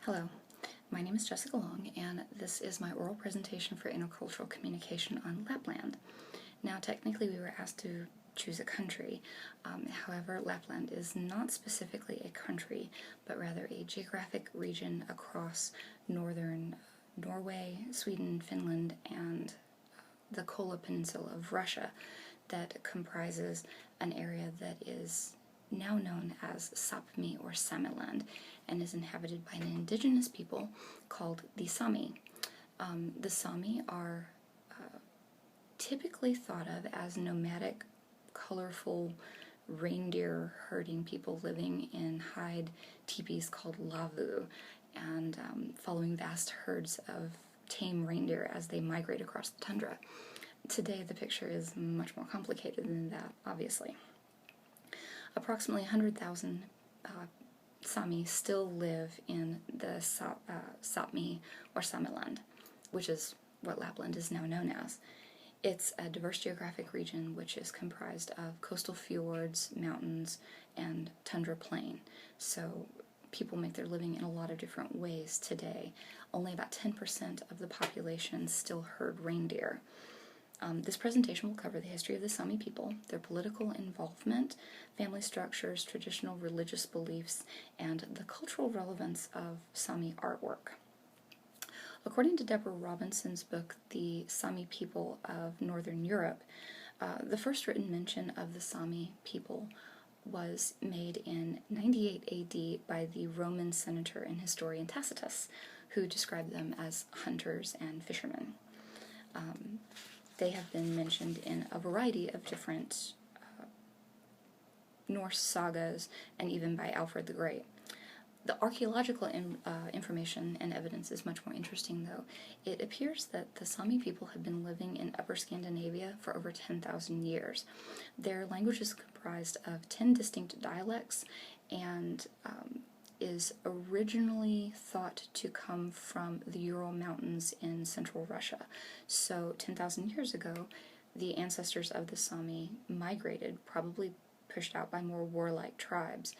Hello, my name is Jessica Long, and this is my oral presentation for intercultural communication on Lapland. Now, technically, we were asked to choose a country. However, Lapland is not specifically a country, but rather a geographic region across northern Norway, Sweden, Finland, and the Kola Peninsula of Russia that comprises an area that is now known as Sapmi or Samiland and is inhabited by an indigenous people called the Sami. The Sami are typically thought of as nomadic, colorful reindeer herding people living in hide teepees called lavu and following vast herds of tame reindeer as they migrate across the tundra. Today the picture is much more complicated than that, obviously. Approximately 100,000 Sami still live in the Sapmi or Samiland, which is what Lapland is now known as. It's a diverse geographic region which is comprised of coastal fjords, mountains, and tundra plain. So people make their living in a lot of different ways today. Only about 10% of the population still herd reindeer. This presentation will cover the history of the Sami people, their political involvement, family structures, traditional religious beliefs, and the cultural relevance of Sami artwork. According to Deborah Robinson's book, The Sami People of Northern Europe, the first written mention of the Sami people was made in 98 AD by the Roman senator and historian Tacitus, who described them as hunters and fishermen. They have been mentioned in a variety of different Norse sagas and even by Alfred the Great. The archaeological information and evidence is much more interesting, though. It appears that the Sami people have been living in Upper Scandinavia for over 10,000 years. Their language is comprised of 10 distinct dialects and is originally thought to come from the Ural Mountains in central Russia. So 10,000 years ago, the ancestors of the Sami migrated, probably pushed out by more warlike tribes,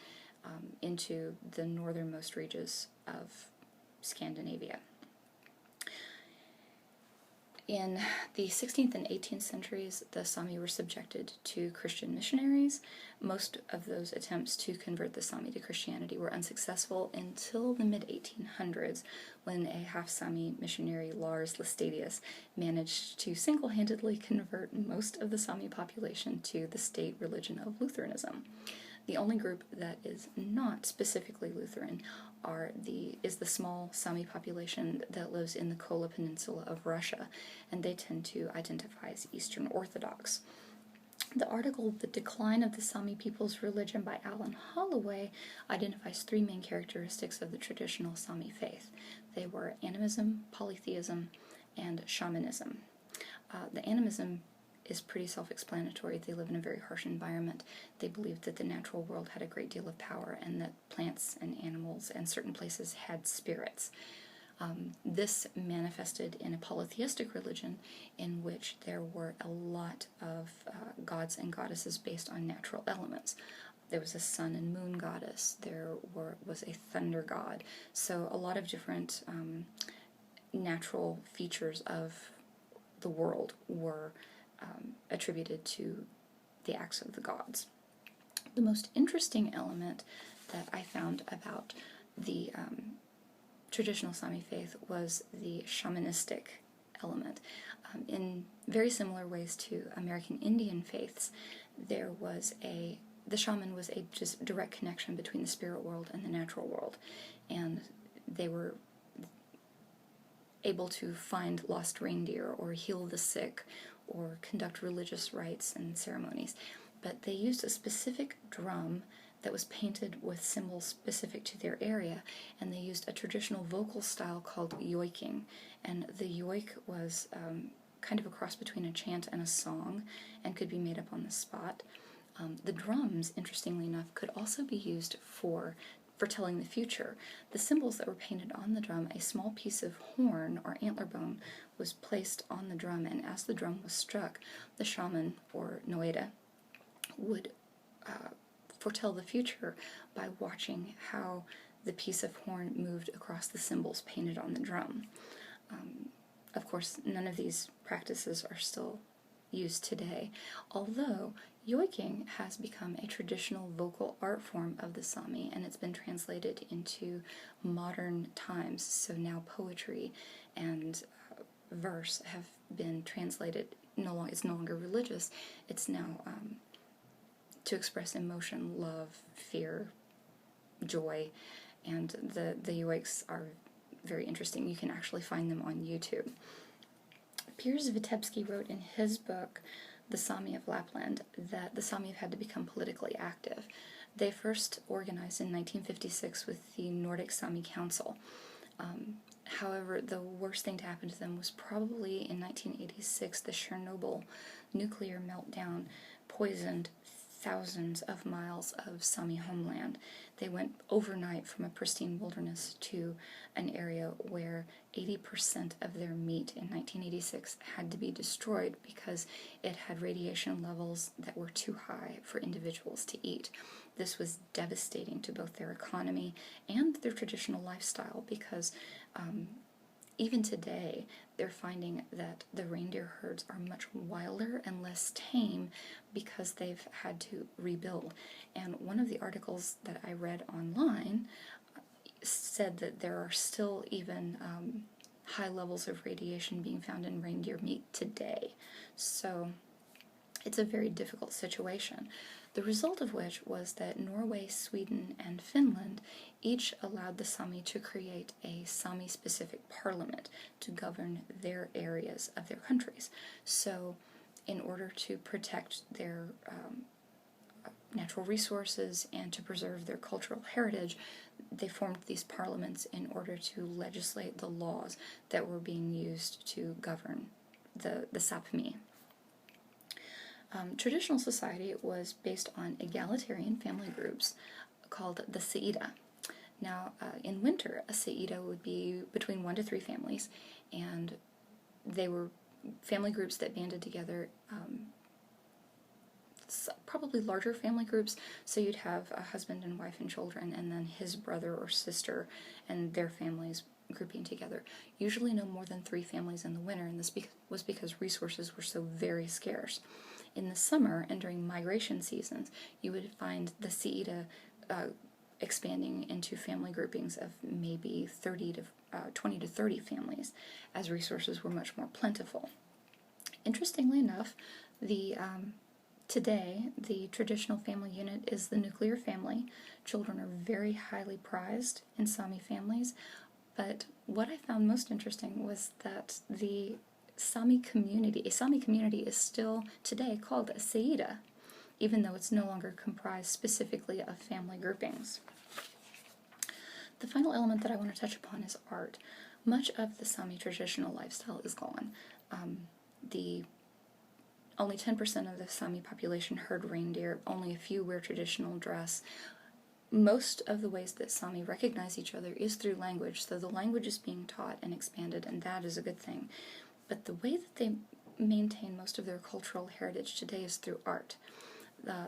into the northernmost regions of Scandinavia. In the 16th and 18th centuries, the Sami were subjected to Christian missionaries. Most of those attempts to convert the Sami to Christianity were unsuccessful until the mid-1800s, when a half-Sami missionary, Lars Lestadius, managed to single-handedly convert most of the Sami population to the state religion of Lutheranism. The only group that is not specifically Lutheran is the small Sami population that lives in the Kola Peninsula of Russia, and they tend to identify as Eastern Orthodox. The article The Decline of the Sami People's Religion by Alan Holloway identifies three main characteristics of the traditional Sami faith. They were animism, polytheism, and shamanism. The animism is pretty self-explanatory. They live in a very harsh environment. They believed that the natural world had a great deal of power and that plants and animals and certain places had spirits. This manifested in a polytheistic religion in which there were a lot of gods and goddesses based on natural elements. There was a sun and moon goddess, there was a thunder god, so a lot of different natural features of the world were attributed to the acts of the gods. The most interesting element that I found about the traditional Sami faith was the shamanistic element. In very similar ways to American Indian faiths, the shaman was a just direct connection between the spirit world and the natural world, and they were able to find lost reindeer or heal the sick or conduct religious rites and ceremonies. But they used a specific drum that was painted with symbols specific to their area, and they used a traditional vocal style called yoiking. And the yoik was kind of a cross between a chant and a song and could be made up on the spot. The drums, interestingly enough, could also be used for foretelling the future. The symbols that were painted on the drum, a small piece of horn or antler bone was placed on the drum, and as the drum was struck, the shaman, or Noeda, would foretell the future by watching how the piece of horn moved across the symbols painted on the drum. Of course, none of these practices are still used today, although yoiking has become a traditional vocal art form of the Sami, and it's been translated into modern times. So now poetry and verse have been translated. It's no longer religious. It's now to express emotion, love, fear, joy, and the yoiks are very interesting. You can actually find them on YouTube. Piers Vitebsky wrote in his book, The Sami of Lapland, that the Sami have had to become politically active. They first organized in 1956 with the Nordic Sami Council. However, the worst thing to happen to them was probably in 1986, the Chernobyl nuclear meltdown poisoned thousands of miles of Sami homeland. They went overnight from a pristine wilderness to an area where 80% of their meat in 1986 had to be destroyed because it had radiation levels that were too high for individuals to eat. This was devastating to both their economy and their traditional lifestyle because even today, they're finding that the reindeer herds are much wilder and less tame because they've had to rebuild. And one of the articles that I read online said that there are still even high levels of radiation being found in reindeer meat today. So it's a very difficult situation. The result of which was that Norway, Sweden, and Finland each allowed the Sami to create a Sami-specific parliament to govern their areas of their countries. So in order to protect their natural resources and to preserve their cultural heritage, they formed these parliaments in order to legislate the laws that were being used to govern the Sápmi. Traditional society was based on egalitarian family groups called the Seida. Now, in winter, a Seida would be between 1 to 3 families, and they were family groups that banded together, probably larger family groups, so you'd have a husband and wife and children, and then his brother or sister and their families grouping together. Usually no more than 3 families in the winter, and this was because resources were so very scarce. In the summer and during migration seasons, you would find the Seida expanding into family groupings of maybe 20 to 30 families, as resources were much more plentiful. Interestingly enough, today, the traditional family unit is the nuclear family. Children are very highly prized in Sami families, but what I found most interesting was that a Sami community is still today called a Seida, even though it's no longer comprised specifically of family groupings. The final element that I want to touch upon is art. Much of the Sami traditional lifestyle is gone. Only 10% of the Sami population herd reindeer, only a few wear traditional dress. Most of the ways that Sami recognize each other is through language, so the language is being taught and expanded, and that is a good thing. But the way that they maintain most of their cultural heritage today is through art.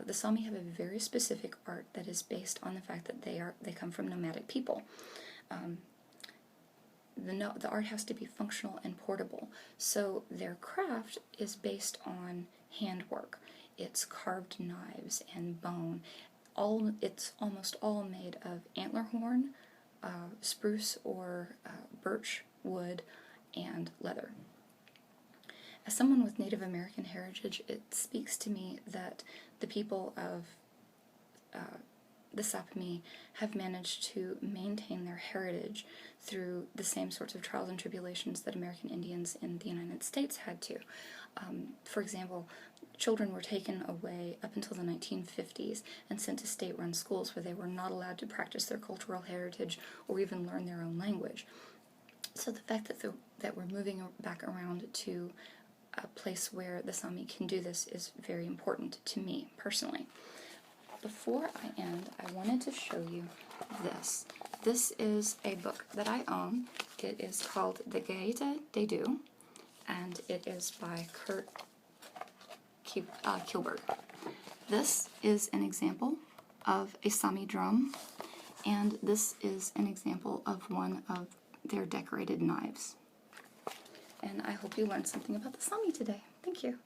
The Sami have a very specific art that is based on the fact that they come from nomadic people. The art has to be functional and portable, so their craft is based on handwork. It's carved knives and bone. It's almost all made of antler horn, spruce or birch wood, and leather. As someone with Native American heritage, it speaks to me that the people of the Sápmi have managed to maintain their heritage through the same sorts of trials and tribulations that American Indians in the United States had to. For example, children were taken away up until the 1950s and sent to state-run schools where they were not allowed to practice their cultural heritage or even learn their own language. So the fact that we're moving back around to a place where the Sami can do this is very important to me personally. Before I end, I wanted to show you this. This is a book that I own. It is called The Gaeta de Du, and it is by Kurt Kilberg. This is an example of a Sami drum, And this is an example of one of their decorated knives. And I hope you learned something about the Sami today. Thank you.